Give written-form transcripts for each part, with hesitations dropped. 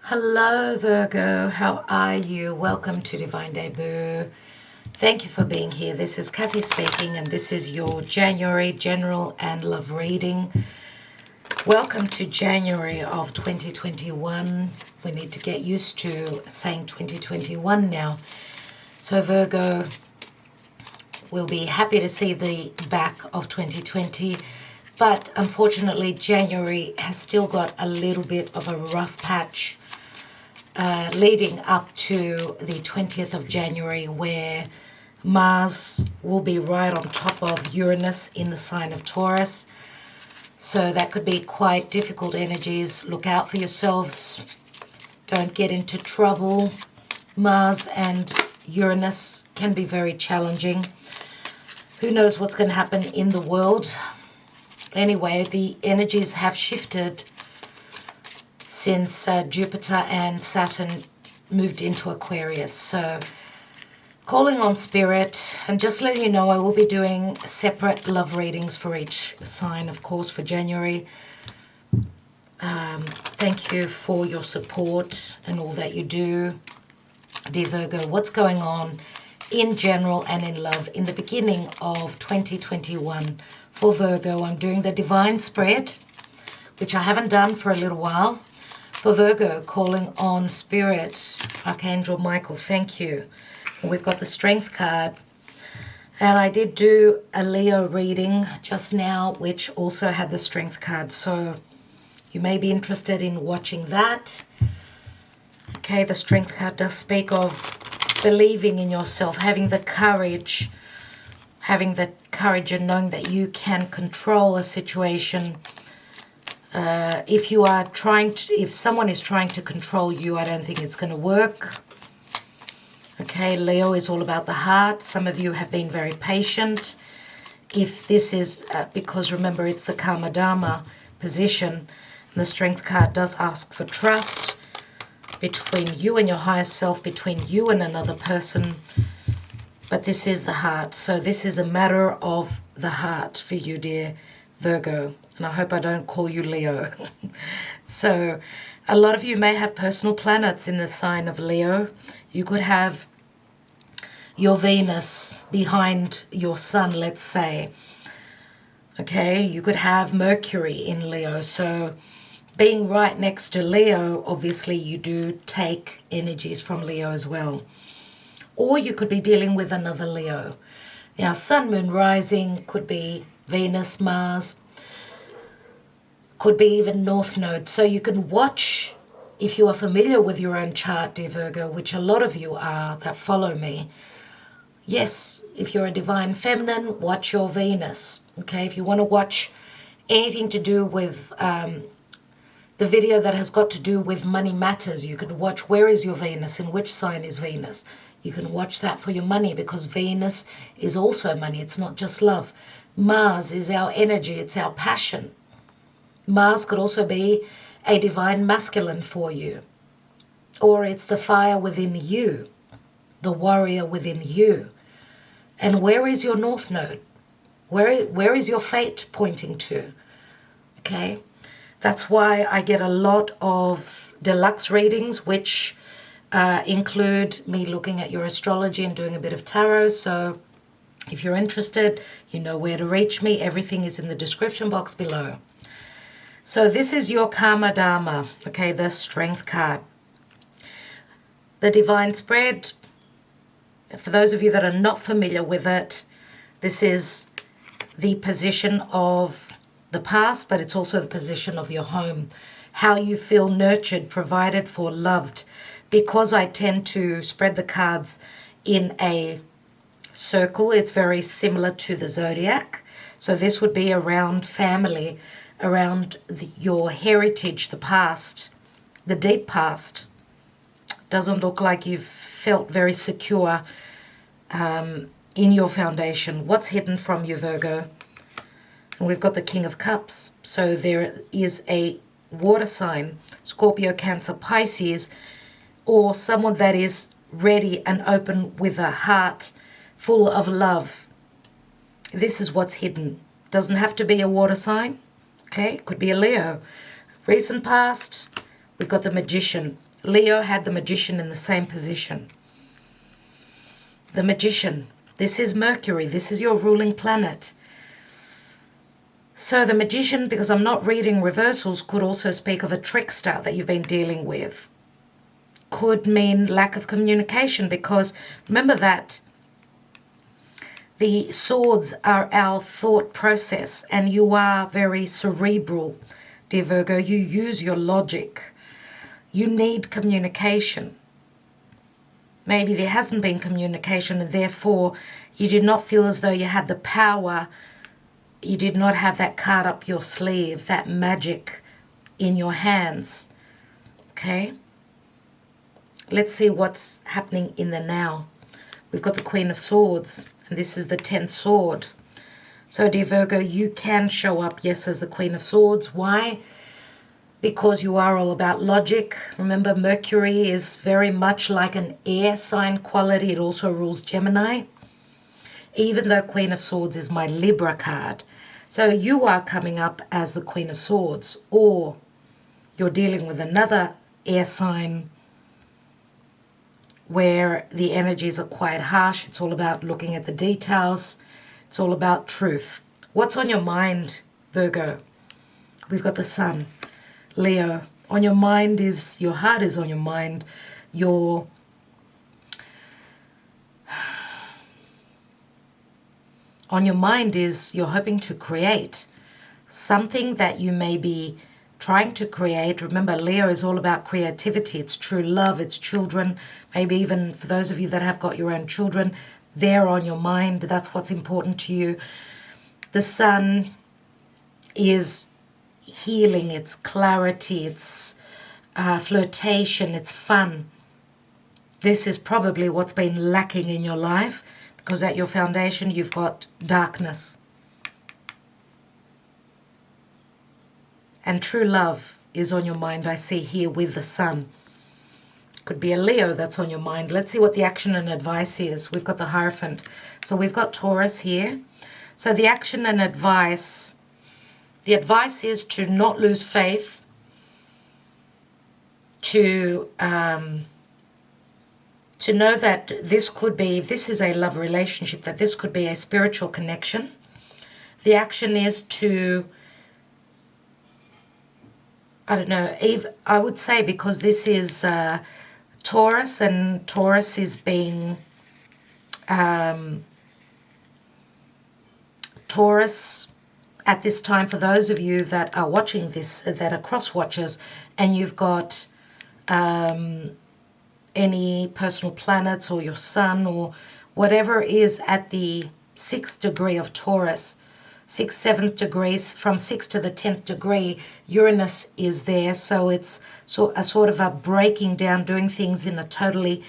Hello Virgo, how are you? Welcome to Divine Debut. Thank you for being here. This is Kathy speaking and this is your January general and love reading. Welcome to January of 2021. We need to get used to saying 2021 now. So Virgo, we'll be happy to see the back of 2020. But unfortunately, January has still got a little bit of a rough patch leading up to the 20th of January, where Mars will be right on top of Uranus in the sign of Taurus. So that could be quite difficult energies. Look out for yourselves. Don't get into trouble. Mars and Uranus can be very challenging. Who knows what's going to happen in the world? Anyway, the energies have shifted since Jupiter and Saturn moved into Aquarius. So calling on spirit, and just letting you know I will be doing separate love readings for each sign, of course, for January. Thank you for your support and all that you do. Dear Virgo, what's going on in general and in love in the beginning of 2021 for Virgo? I'm doing the divine spread, which I haven't done for a little while. For Virgo, calling on Spirit, Archangel Michael, thank you. We've got the Strength card. And I did do a Leo reading just now, which also had the Strength card. So you may be interested in watching that. Okay, the Strength card does speak of believing in yourself, having the courage and knowing that you can control a situation. If someone is trying to control you, I don't think it's going to work. Okay, Leo is all about the heart. Some of you have been very patient. If this is because remember it's the Karma Dharma position, and the Strength card does ask for trust between you and your higher self, between you and another person. But this is the heart. So this is a matter of the heart for you, dear Virgo. And I hope I don't call you Leo. So a lot of you may have personal planets in the sign of Leo. You could have your Venus behind your sun, let's say. Okay, you could have Mercury in Leo. So being right next to Leo, obviously you do take energies from Leo as well. Or you could be dealing with another Leo. Now, Sun, Moon, Rising could be Venus, Mars, could be even North Node. So you can watch, if you are familiar with your own chart, dear Virgo, which a lot of you are that follow me. Yes, if you're a divine feminine, watch your Venus. Okay, if you want to watch anything to do with the video that has got to do with money matters, you could watch where is your Venus, in which sign is Venus. You can watch that for your money, because Venus is also money. It's not just love. Mars is our energy. It's our passion. Mars could also be a divine masculine for you. Or it's the fire within you, the warrior within you. And where is your North Node? Where is your fate pointing to? Okay? That's why I get a lot of deluxe readings, which include me looking at your astrology and doing a bit of tarot. So if you're interested, you know where to reach me. Everything is in the description box below. So this is your Karma Dharma, okay, the Strength card. The divine spread, for those of you that are not familiar with it, this is the position of the past, but it's also the position of your home. How you feel nurtured, provided for, loved. Because I tend to spread the cards in a circle, it's very similar to the zodiac. So this would be around family, around your heritage, the past, the deep past. Doesn't look like you've felt very secure in your foundation. What's hidden from you, Virgo? And we've got the King of Cups. So there is a water sign, Scorpio, Cancer, Pisces, or someone that is ready and open with a heart full of love. This is what's hidden. Doesn't have to be a water sign. Okay, it could be a Leo. Recent past, we've got the Magician. Leo had the Magician in the same position. The Magician. This is Mercury. This is your ruling planet. So the Magician, because I'm not reading reversals, could also speak of a trickster that you've been dealing with. Could mean lack of communication, because remember that the swords are our thought process, and you are very cerebral, dear Virgo. You use your logic. You need communication. Maybe there hasn't been communication, and therefore you did not feel as though you had the power. You did not have that card up your sleeve, that magic in your hands. Okay? Let's see what's happening in the now. We've got the Queen of Swords, and this is the 10th sword. So, dear Virgo, you can show up, yes, as the Queen of Swords. Why? Because you are all about logic. Remember, Mercury is very much like an air sign quality. It also rules Gemini. Even though Queen of Swords is my Libra card. So you are coming up as the Queen of Swords, or you're dealing with another air sign where the energies are quite harsh. It's all about looking at the details. It's all about truth. What's on your mind, Virgo? We've got the Sun. Leo, on your mind is, your heart is on your mind. On your mind is you're hoping to create something that you may be trying to create. Remember, Leo is all about creativity. It's true love. It's children. Maybe even for those of you that have got your own children, they're on your mind. That's what's important to you. The Sun is healing. It's clarity. It's flirtation. It's fun. This is probably what's been lacking in your life, because at your foundation you've got darkness. And true love is on your mind, I see here with the Sun. Could be a Leo that's on your mind. Let's see what the action and advice is. We've got the Hierophant. So we've got Taurus here. So the action and advice, the advice is to not lose faith, to know that this could be, if this is a love relationship, that this could be a spiritual connection. The action is to, I don't know, I would say, because this is Taurus, and Taurus is being, Taurus at this time, for those of you that are watching this, that are cross-watchers, and you've got any personal planets or your sun or whatever is at the 6th degree of Taurus, 6th, 7th degrees, from 6th to the 10th degree, Uranus is there. So it's a sort of a breaking down, doing things in a totally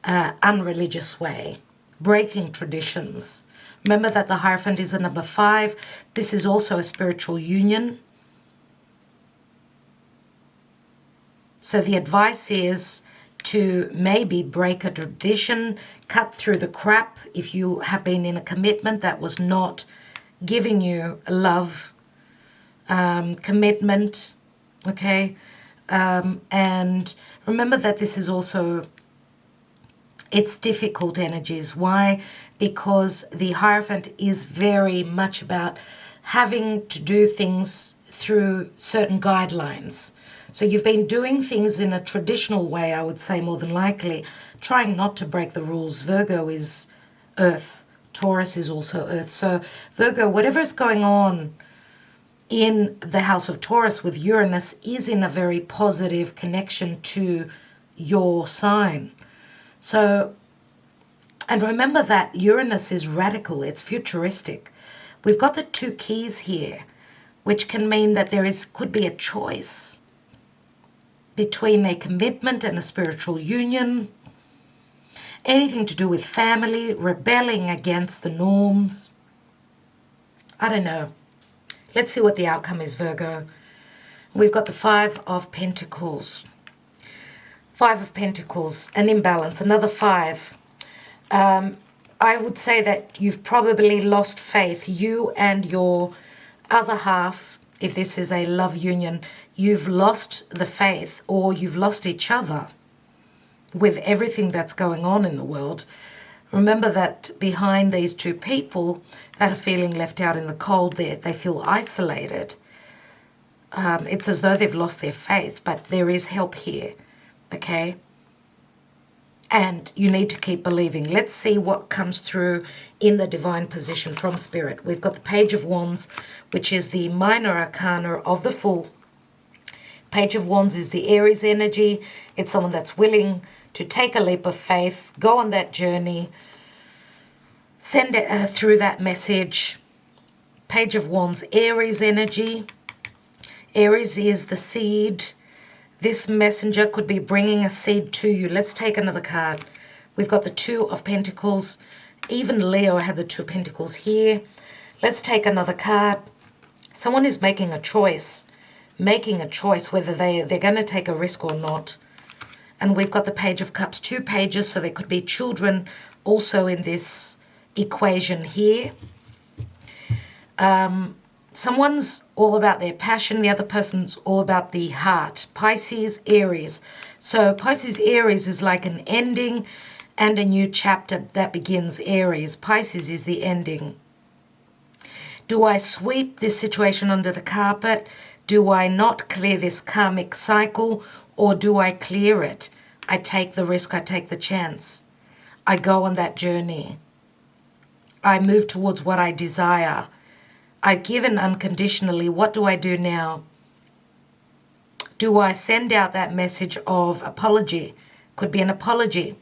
unreligious way, breaking traditions. Remember that the Hierophant is a number 5. This is also a spiritual union. So the advice is to maybe break a tradition, cut through the crap if you have been in a commitment that was not giving you love, commitment, okay? And remember that this is also, it's difficult energies. Why? Because the Hierophant is very much about having to do things through certain guidelines. So you've been doing things in a traditional way, I would say, more than likely, trying not to break the rules. Virgo is Earth. Taurus is also Earth. So Virgo, whatever is going on in the house of Taurus with Uranus is in a very positive connection to your sign. So, and remember that Uranus is radical. It's futuristic. We've got the 2 keys here, which can mean that could be a choice between a commitment and a spiritual union, anything to do with family, rebelling against the norms. I don't know. Let's see what the outcome is, Virgo. We've got the 5 of Pentacles. 5 of Pentacles, an imbalance, another 5. I would say that you've probably lost faith. You and your other half, if this is a love union, you've lost the faith or you've lost each other with everything that's going on in the world. Remember that behind these two people that are feeling left out in the cold, they feel isolated. It's as though they've lost their faith, but there is help here, okay? And you need to keep believing. Let's see what comes through in the divine position from Spirit. We've got the Page of Wands, which is the minor arcana of the Fool. Page of Wands is the Aries energy. It's someone that's willing to take a leap of faith, go on that journey, send it through that message. Page of Wands, Aries energy. Aries is the seed. This messenger could be bringing a seed to you. Let's take another card. We've got the Two of Pentacles. Even Leo had the Two of Pentacles here. Let's take another card. Someone is making a choice. Making a choice whether they're going to take a risk or not. And we've got the Page of Cups. 2 pages, so there could be children also in this equation here. Someone's all about their passion. The other person's all about the heart. Pisces, Aries. So Pisces, Aries is like an ending and a new chapter that begins. Aries. Pisces is the ending. Do I sweep this situation under the carpet? Do I not clear this karmic cycle? Or do I clear it? I take the risk. I take the chance. I go on that journey. I move towards what I desire. I've given unconditionally. What do I do now? Do I send out that message of apology? Could be an apology.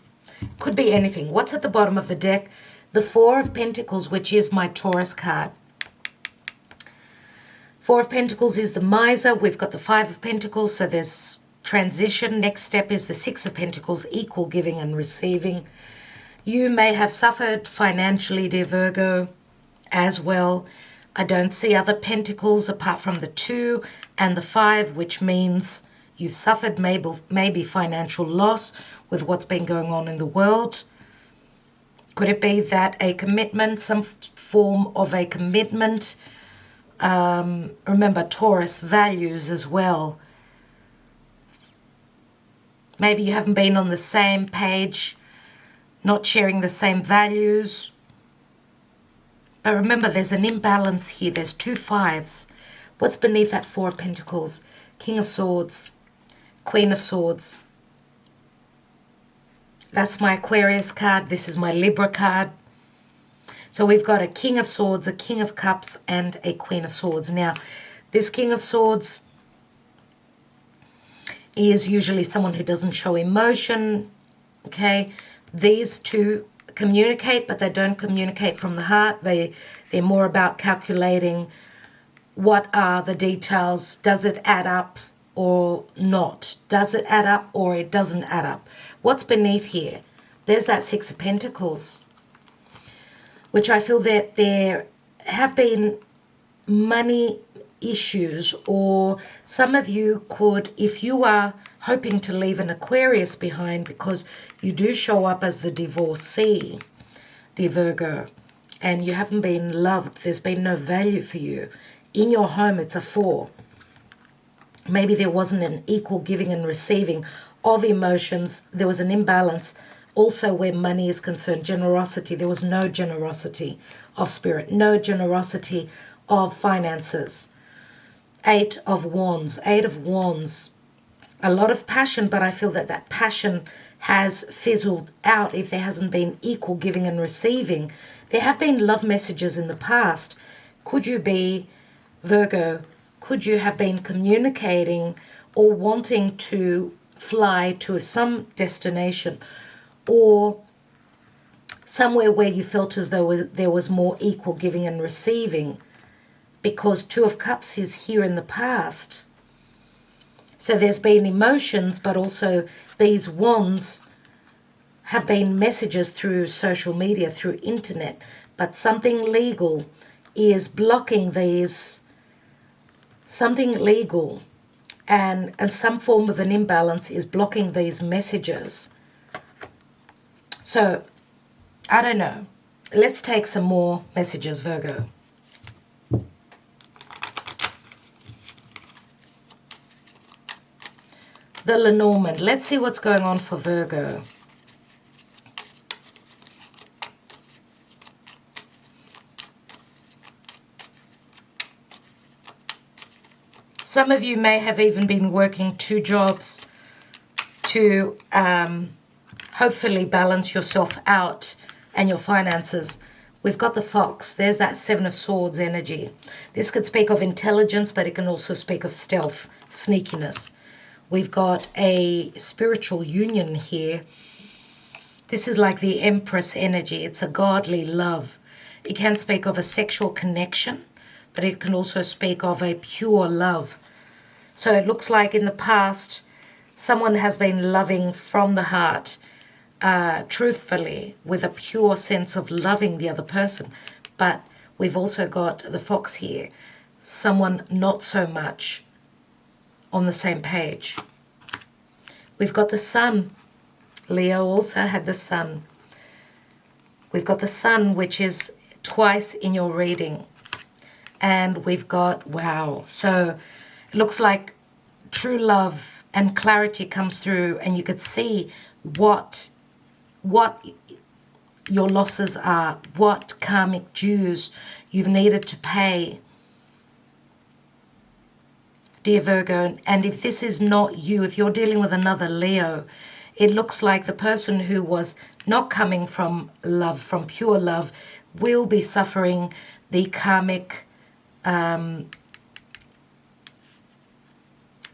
Could be anything. What's at the bottom of the deck? The Four of Pentacles, which is my Taurus card. Four of Pentacles is the miser. We've got the Five of Pentacles, so there's transition. Next step is the Six of Pentacles, equal giving and receiving. You may have suffered financially, dear Virgo, as well. I don't see other pentacles apart from the 2 and the 5, which means you've suffered maybe financial loss with what's been going on in the world. Could it be that a commitment, some form of a commitment? Remember, Taurus values as well. Maybe you haven't been on the same page, not sharing the same values. But remember, there's an imbalance here. There's 2 5s. What's beneath that Four of Pentacles? King of Swords, Queen of Swords. That's my Aquarius card. This is my Libra card. So we've got a King of Swords, a King of Cups, and a Queen of Swords. Now, this King of Swords is usually someone who doesn't show emotion. Okay, these two communicate, but they don't communicate from the heart. They're more about calculating what are the details. Does it add up or not? Does it add up or it doesn't add up? What's beneath here? There's that Six of Pentacles, which I feel that there have been money issues, or some of you could, if you are hoping to leave an Aquarius behind, because you do show up as the divorcee, dear Virgo, and you haven't been loved. There's been no value for you. In your home, it's a 4. Maybe there wasn't an equal giving and receiving of emotions. There was an imbalance also where money is concerned. Generosity. There was no generosity of spirit, no generosity of finances. 8 of Wands. 8 of Wands. A lot of passion, but I feel that that passion has fizzled out if there hasn't been equal giving and receiving. There have been love messages in the past. Could you be, Virgo, could you have been communicating or wanting to fly to some destination or somewhere where you felt as though there was more equal giving and receiving? Because 2 of Cups is here in the past. So there's been emotions, but also these wands have been messages through social media, through internet. But something legal is blocking these, something legal and some form of an imbalance is blocking these messages. So, I don't know. Let's take some more messages, Virgo. The Lenormand. Let's see what's going on for Virgo. Some of you may have even been working 2 jobs to hopefully balance yourself out and your finances. We've got the Fox. There's that 7 of Swords energy. This could speak of intelligence, but it can also speak of stealth, sneakiness. We've got a spiritual union here. This is like the Empress energy. It's a godly love. It can speak of a sexual connection, but it can also speak of a pure love. So it looks like in the past, someone has been loving from the heart, truthfully, with a pure sense of loving the other person. But we've also got the Fox here, someone not so much on the same page. We've got the Sun. Leo also had the Sun. We've got the Sun, which is twice in your reading. And we've got, wow. So it looks like true love and clarity comes through, and you could see what your losses are, what karmic dues you've needed to pay, dear Virgo. And if this is not you, if you're dealing with another Leo, it looks like the person who was not coming from love, from pure love, will be suffering the karmic,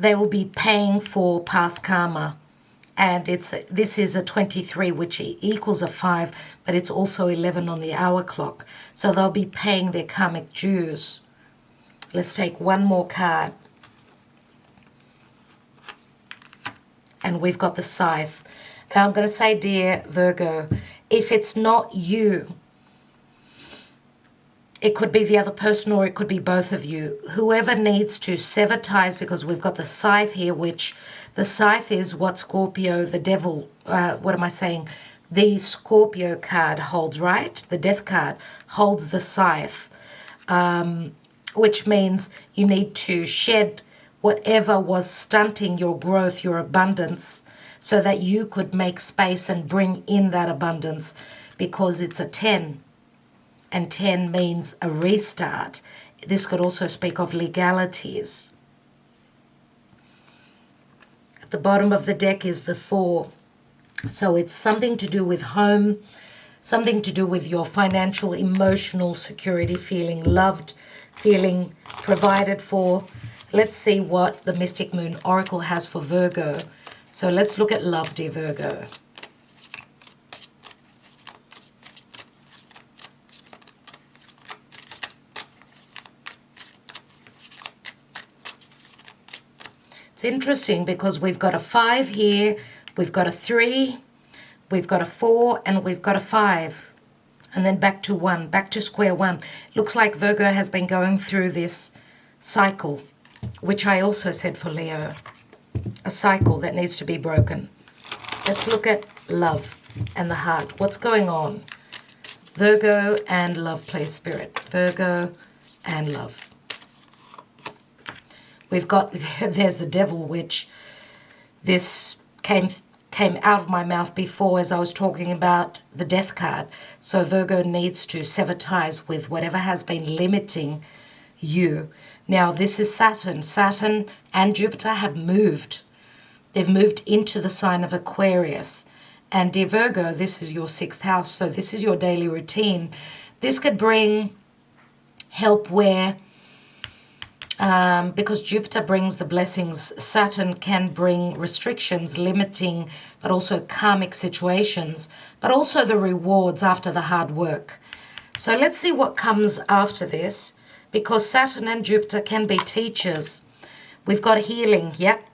they will be paying for past karma. And this is a 23, which equals a 5, but it's also 11 on the hour clock. So they'll be paying their karmic dues. Let's take one more card. And we've got the Scythe. And I'm going to say, dear Virgo, if it's not you, it could be the other person, or it could be both of you. Whoever needs to sever ties, because we've got the Scythe here, which the Scythe is what Scorpio, the devil, what am I saying? The Scorpio card holds, right? The Death card holds the Scythe, which means you need to shed whatever was stunting your growth, your abundance, so that you could make space and bring in that abundance, because it's a 10. And 10 means a restart. This could also speak of legalities. At the bottom of the deck is the 4. So it's something to do with home, something to do with your financial, emotional security, feeling loved, feeling provided for. Let's see what the Mystic Moon Oracle has for Virgo. So let's look at love, dear Virgo. It's interesting because we've got a 5 here, we've got a 3, we've got a 4, and we've got a 5. And then back to 1, back to square 1. Looks like Virgo has been going through this cycle, which I also said for Leo. A cycle that needs to be broken. Let's look at love and the heart. What's going on? Virgo and love play spirit. Virgo and love. We've got, there's the devil, which this came out of my mouth before as I was talking about the Death card. So Virgo needs to sever ties with whatever has been limiting you. Now this is Saturn. Saturn and Jupiter have moved. They've moved into the sign of Aquarius. And dear Virgo, this is your 6th house. So this is your daily routine. This could bring help where because Jupiter brings the blessings, Saturn can bring restrictions, limiting, but also karmic situations, but also the rewards after the hard work. So let's see what comes after this, because Saturn and Jupiter can be teachers. We've got healing, yep.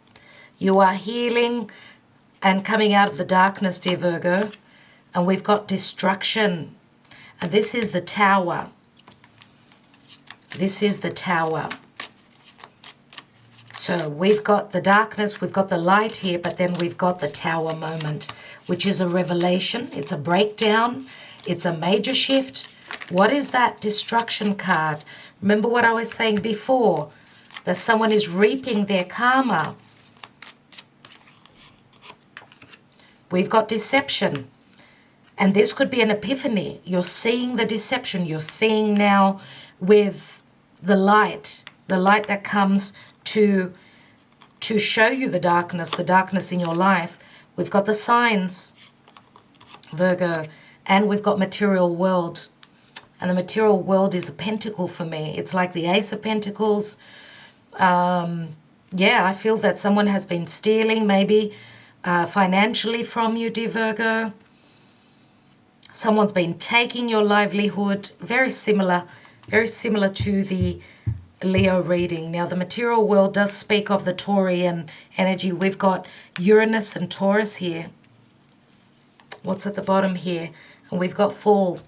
You are healing and coming out of the darkness, dear Virgo. And we've got destruction. And this is the Tower. This is the Tower. So we've got the darkness, we've got the light here, but then we've got the Tower moment, which is a revelation. It's a breakdown. It's a major shift. What is that destruction card? Remember what I was saying before, that someone is reaping their karma. we've got deception. And this could be an epiphany. You're seeing the deception. You're seeing now with the light that comes to show you the darkness in your life. We've got the signs, Virgo, and we've got material world. And the material world is a pentacle for me. It's like the Ace of Pentacles. Yeah, I feel that someone has been stealing maybe financially from you, dear Virgo. Someone's been taking your livelihood. Very similar to the Leo reading. Now, the material world does speak of the Taurian energy. We've got Uranus and Taurus here. What's at the bottom here? And we've got fall.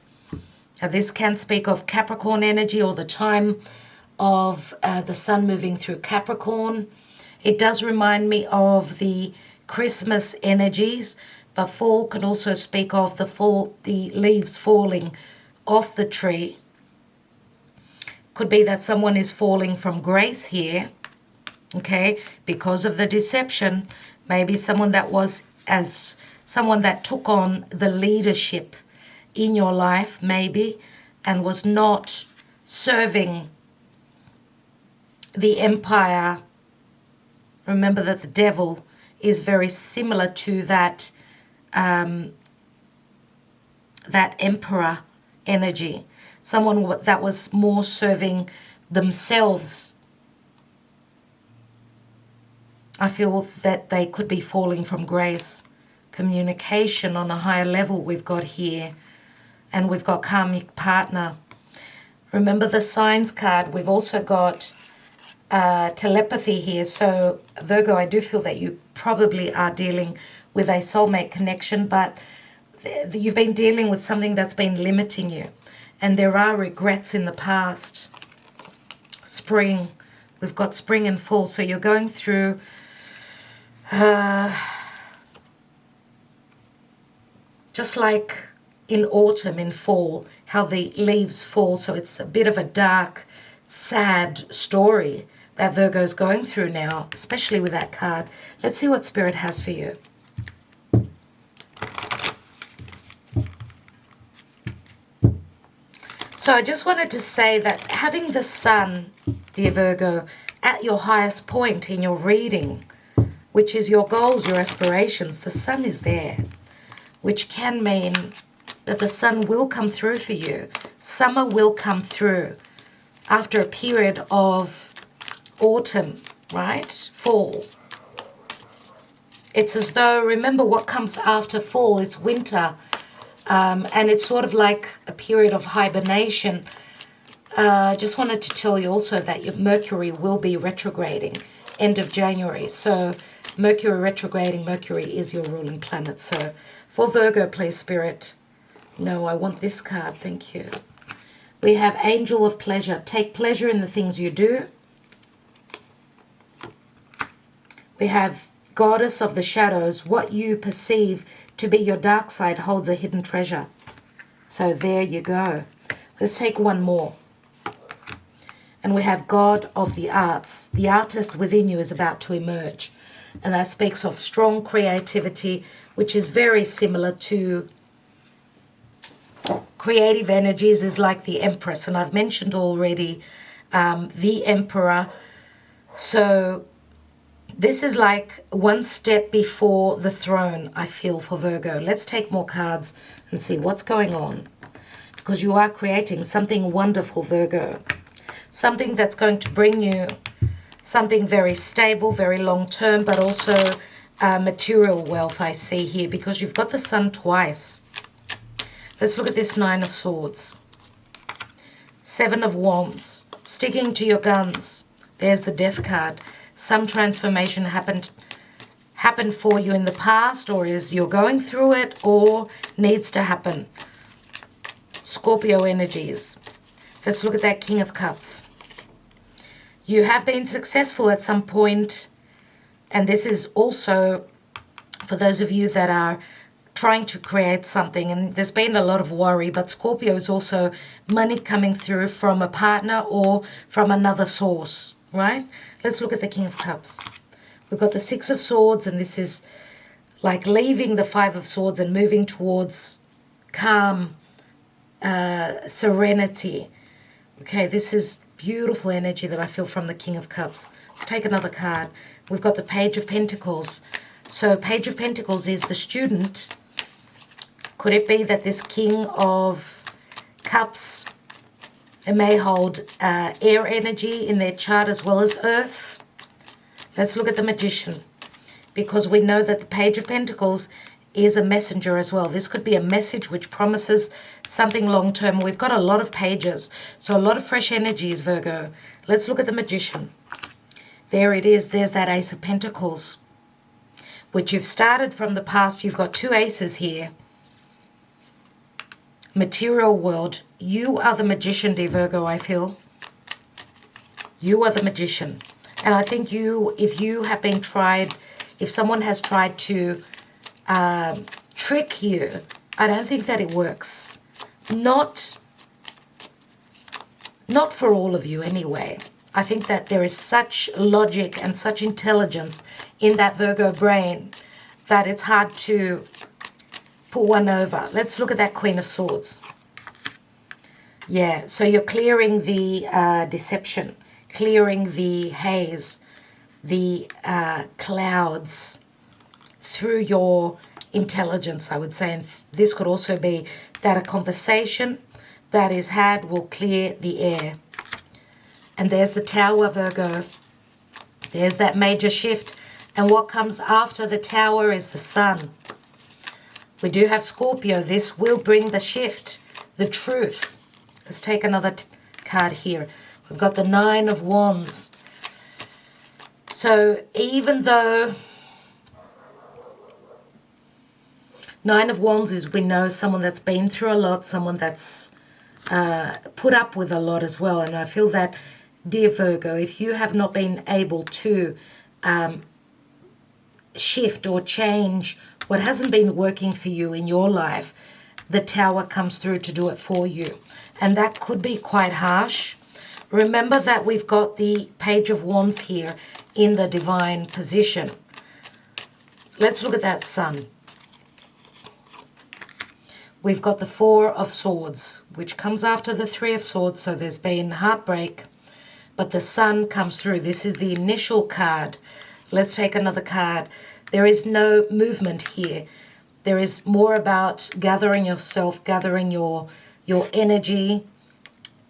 Now, this can speak of Capricorn energy or the time of the sun moving through Capricorn. It does remind me of the Christmas energies, but fall can also speak of the leaves falling off the tree. Could be that someone is falling from grace here, okay, because of the deception. Maybe someone that took on the leadership in your life, maybe, and was not serving the empire. Remember that the devil is very similar to that emperor energy. Someone that was more serving themselves. I feel that they could be falling from grace. Communication on a higher level we've got here. And we've got karmic partner. Remember the signs card. We've also got telepathy here. So Virgo, I do feel that you probably are dealing with a soulmate connection, but you've been dealing with something that's been limiting you. And there are regrets in the past. Spring. We've got spring and fall. So you're going through just like in autumn, in fall, how the leaves fall. So it's a bit of a dark, sad story that Virgo's going through now, especially with that card. Let's see what Spirit has for you. So I just wanted to say that having the sun, dear Virgo, at your highest point in your reading, which is your goals, your aspirations, the sun is there, which can mean that the sun will come through for you. Summer will come through after a period of autumn, right? Fall. It's as though, remember what comes after fall, it's winter. And it's sort of like a period of hibernation. Just wanted to tell you also that your Mercury will be retrograding end of January. So Mercury retrograding, Mercury is your ruling planet. So for Virgo, please, Spirit. No, I want this card. Thank you. We have Angel of Pleasure. Take pleasure in the things you do. We have Goddess of the Shadows. What you perceive to be your dark side holds a hidden treasure. So there you go. Let's take one more. And we have God of the Arts. The artist within you is about to emerge. And that speaks of strong creativity, which is very similar to creative energies, is like the Empress. And I've mentioned already the Emperor. So this is like one step before the throne, I feel, for Virgo. Let's take more cards and see what's going on. Because you are creating something wonderful, Virgo. Something that's going to bring you something very stable, very long-term, but also material wealth, I see here, because you've got the sun twice. Let's look at this Nine of Swords. Seven of Wands. Sticking to your guns. There's the Death card. Some transformation happened for you in the past, or is you're going through it, or needs to happen. Scorpio energies. Let's look at that King of Cups. You have been successful at some point, and this is also for those of you that are trying to create something, and there's been a lot of worry, but Scorpio is also money coming through from a partner or from another source, right? Let's look at the King of Cups. We've got the Six of Swords, and this is like leaving the Five of Swords and moving towards calm, serenity. Okay, this is beautiful energy that I feel from the King of Cups. Let's take another card. We've got the Page of Pentacles. So Page of Pentacles is the student. Could it be that this King of Cups may hold air energy in their chart as well as earth? Let's look at the Magician, because we know that the Page of Pentacles is a messenger as well. This could be a message which promises something long-term. We've got a lot of pages, so a lot of fresh energies, Virgo. Let's look at the Magician. There it is. There's that Ace of Pentacles, which you've started from the past. You've got two aces here. Material world. You are the Magician, dear Virgo, I feel. You are the Magician. And I think if you have been tried, if someone has tried to trick you, I don't think that it works. Not for all of you anyway. I think that there is such logic and such intelligence in that Virgo brain that it's hard to put one over. Let's look at that Queen of Swords. Yeah, so you're clearing the deception, clearing the haze, the clouds through your intelligence, I would say. And this could also be that a conversation that is had will clear the air. And there's the Tower, Virgo. There's that major shift. And what comes after the Tower is the Sun. We do have Scorpio. This will bring the shift, the truth. Let's take another card here. We've got the Nine of Wands. So even though Nine of Wands is, we know, someone that's been through a lot, someone that's put up with a lot as well. And I feel that, dear Virgo, if you have not been able to shift or change what hasn't been working for you in your life, the Tower comes through to do it for you. And that could be quite harsh. Remember that we've got the Page of Wands here in the divine position. Let's look at that Sun. We've got the Four of Swords, which comes after the Three of Swords, so there's been heartbreak. But the Sun comes through. This is the initial card. Let's take another card. There is no movement here. There is more about gathering yourself, gathering your energy,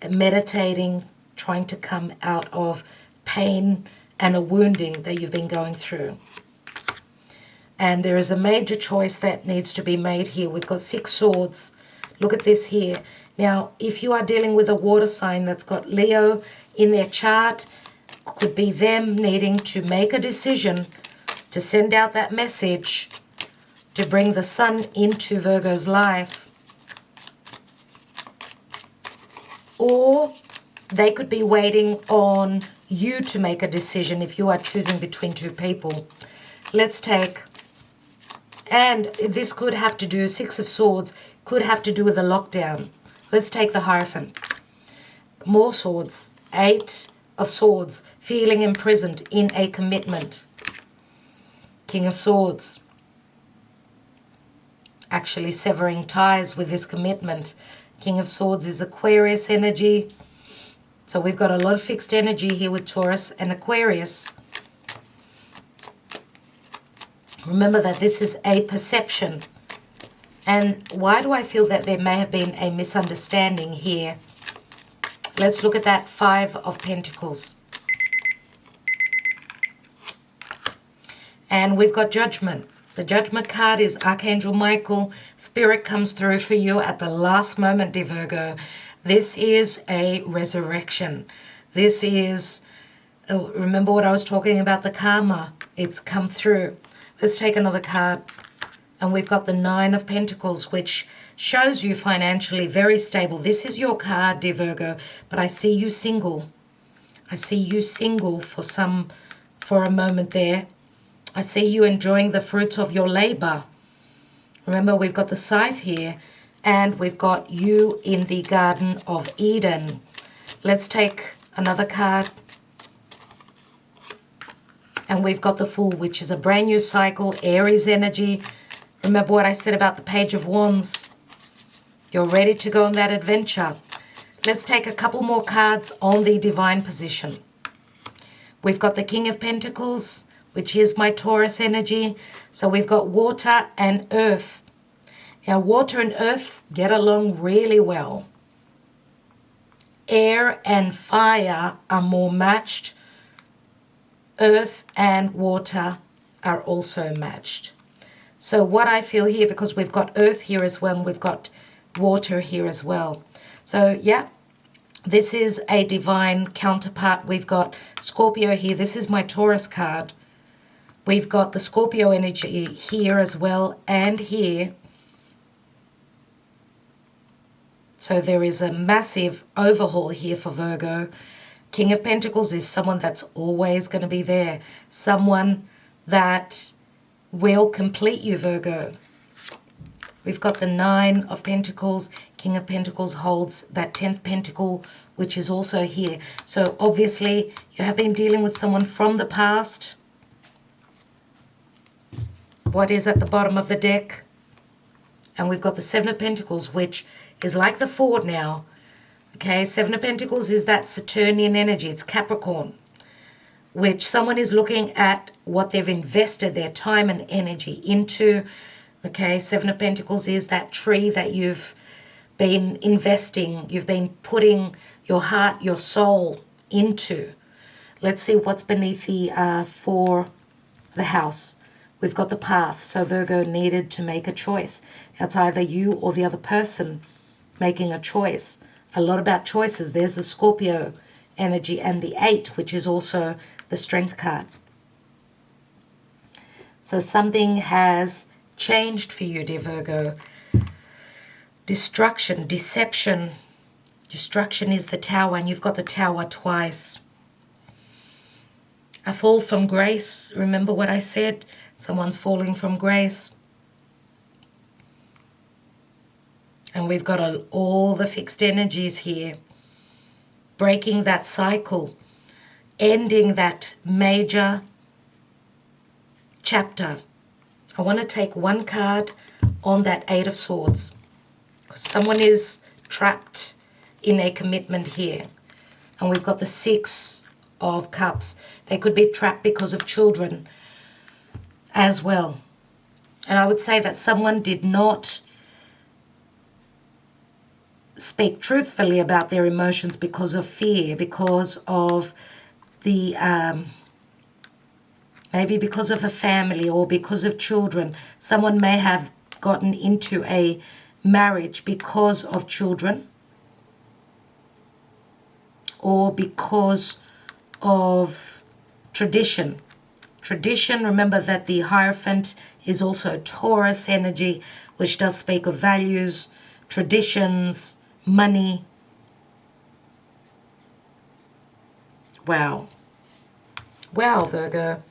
meditating, trying to come out of pain and a wounding that you've been going through. And there is a major choice that needs to be made here. We've got 6 swords. Look at this here. Now, if you are dealing with a water sign that's got Leo in their chart, could be them needing to make a decision to send out that message to bring the Sun into Virgo's life. Or they could be waiting on you to make a decision if you are choosing between two people. Let's take, and this could have to do, 6 of Swords, could have to do with a lockdown. Let's take the Hierophant. More swords. 8 of Swords, feeling imprisoned in a commitment. King of Swords, actually severing ties with this commitment. King of Swords is Aquarius energy. So we've got a lot of fixed energy here with Taurus and Aquarius. Remember that this is a perception. And why do I feel that there may have been a misunderstanding here? Let's look at that 5 of Pentacles. And we've got Judgment. The Judgment card is Archangel Michael. Spirit comes through for you at the last moment, dear Virgo. This is a resurrection. This is, remember what I was talking about, the karma. It's come through. Let's take another card. And we've got the 9 of Pentacles, which shows you financially very stable. This is your card, dear Virgo, but I see you single. I see you single for a moment there. I see you enjoying the fruits of your labor. Remember, we've got the scythe here, and we've got you in the Garden of Eden. Let's take another card. And we've got the Fool, which is a brand new cycle, Aries energy. Remember what I said about the Page of Wands. You're ready to go on that adventure. Let's take a couple more cards on the divine position. We've got the King of Pentacles, which is my Taurus energy. So we've got water and earth. Now, water and earth get along really well. Air and fire are more matched. Earth and water are also matched. So what I feel here, because we've got earth here as well, and we've got water here as well. So yeah, this is a divine counterpart. We've got Scorpio here. This is my Taurus card. We've got the Scorpio energy here as well, and here. So there is a massive overhaul here for Virgo. King of Pentacles is someone that's always going to be there. Someone that will complete you, Virgo. We've got the Nine of Pentacles. King of Pentacles holds that 10th pentacle, which is also here. So obviously you have been dealing with someone from the past. What is at the bottom of the deck? And we've got the Seven of Pentacles, which is like the Four now. Okay, Seven of Pentacles is that Saturnian energy. It's Capricorn, which someone is looking at what they've invested their time and energy into. Okay, Seven of Pentacles is that tree that you've been investing, you've been putting your heart, your soul into. Let's see what's beneath the for the house. We've got the Path. So Virgo needed to make a choice. It's either you or the other person making a choice. A lot about choices. There's the Scorpio energy and the 8, which is also the Strength card. So something has changed for you, dear Virgo. Destruction, deception. Destruction is the Tower, and you've got the Tower twice. A fall from grace. Remember what I said? Someone's falling from grace. And we've got all the fixed energies here. Breaking that cycle. Ending that major chapter. I want to take one card on that Eight of Swords. Someone is trapped in a commitment here. And we've got the Six of Cups. They could be trapped because of children as well. And I would say that someone did not speak truthfully about their emotions because of fear, because of the maybe because of a family or because of children. Someone may have gotten into a marriage because of children or because of tradition. Tradition, remember that the Hierophant is also Taurus energy, which does speak of values, traditions, money. Wow. Wow, Virgo.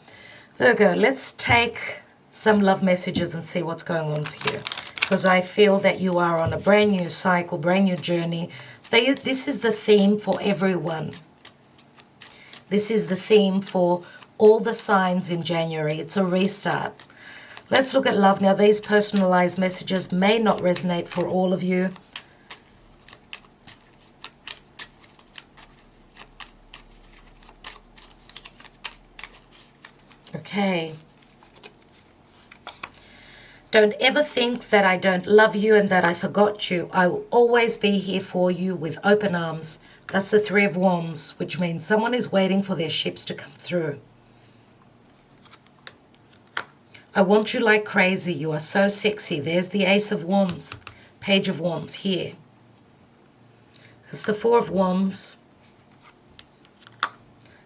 Virgo, let's take some love messages and see what's going on for you. Because I feel that you are on a brand new cycle, brand new journey. This is the theme for everyone. This is the theme for all the signs in January. It's a restart. Let's look at love. Now, these personalized messages may not resonate for all of you. Okay. Don't ever think that I don't love you and that I forgot you. I will always be here for you with open arms. That's the Three of Wands, which means someone is waiting for their ships to come through. I want you like crazy. You are so sexy. There's the Ace of Wands, Page of Wands here. That's the Four of Wands.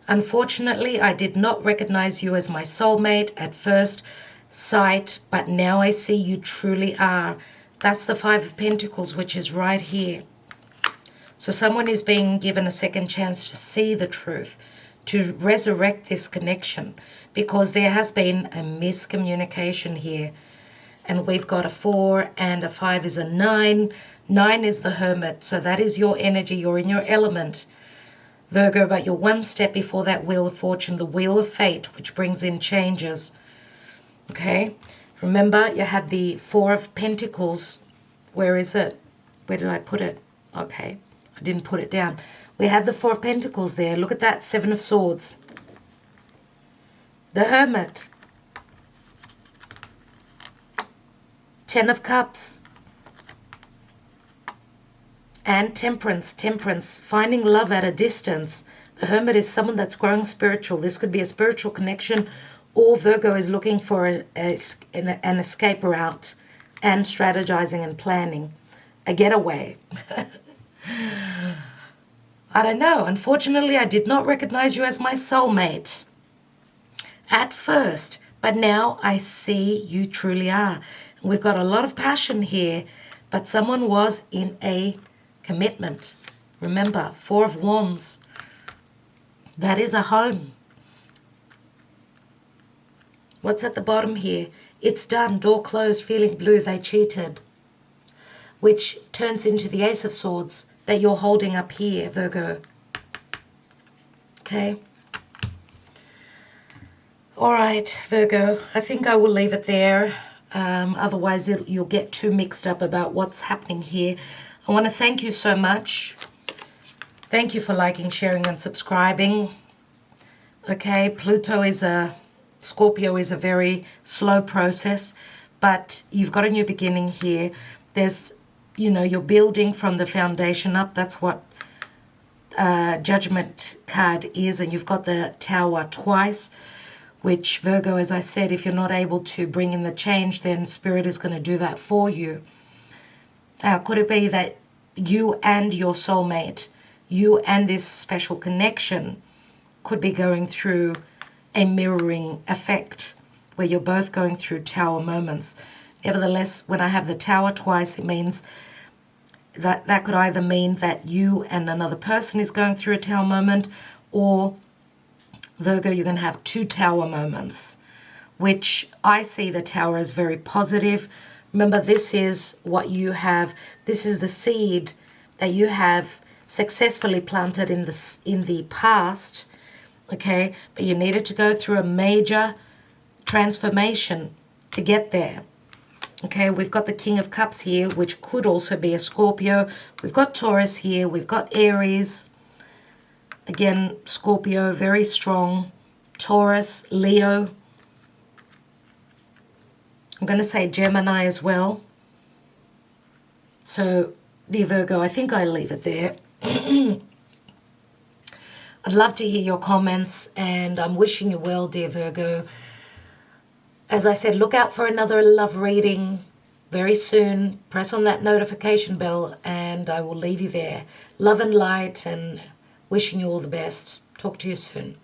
Unfortunately, I did not recognize you as my soulmate at first sight, but now I see you truly are. That's the Five of Pentacles, which is right here. So someone is being given a second chance to see the truth, to resurrect this connection, because there has been a miscommunication here. And we've got a 4 and a 5 is a 9. 9 is the Hermit, so that is your energy. You're in your element. Virgo, but you're one step before that Wheel of Fortune, the Wheel of Fate, which brings in changes. Okay? Remember, you had the Four of Pentacles. Where is it? Where did I put it? Okay, I didn't put it down. We had the Four of Pentacles there. Look at that, Seven of Swords. The Hermit. Ten of Cups. And Temperance. Temperance. Finding love at a distance. The Hermit is someone that's growing spiritual. This could be a spiritual connection, or Virgo is looking for an escape route and strategizing and planning. A getaway. I don't know. Unfortunately, I did not recognize you as my soulmate at first, but now I see you truly are. We've got a lot of passion here, but someone was in a commitment. Remember, Four of Wands. That is a home. What's at the bottom here? It's done. Door closed. Feeling blue. They cheated. Which turns into the Ace of Swords that you're holding up here, Virgo. Okay. All right, Virgo. I think I will leave it there. Otherwise, you'll get too mixed up about what's happening here. I want to thank you so much. Thank you for liking, sharing, and subscribing. Okay, Scorpio is a very slow process, but you've got a new beginning here. There's, you're building from the foundation up. That's what Judgment card is, and you've got the Tower twice, which Virgo, as I said, if you're not able to bring in the change, then Spirit is going to do that for you. Could it be that you and your soulmate, you and this special connection could be going through a mirroring effect where you're both going through Tower moments? Nevertheless, when I have the Tower twice, it means that could either mean that you and another person is going through a Tower moment, or Virgo, you're going to have two Tower moments, which I see the Tower as very positive. Remember, this is what you have. This is the seed that you have successfully planted in the past, okay? But you needed to go through a major transformation to get there. Okay, we've got the King of Cups here, which could also be a Scorpio. We've got Taurus here. We've got Aries. Again, Scorpio, very strong. Taurus, Leo. I'm going to say Gemini as well. So, dear Virgo, I think I'll leave it there. I'd love to hear your comments, and I'm wishing you well, dear Virgo. As I said, look out for another love reading very soon. Press on that notification bell, and I will leave you there. Love and light, and wishing you all the best. Talk to you soon.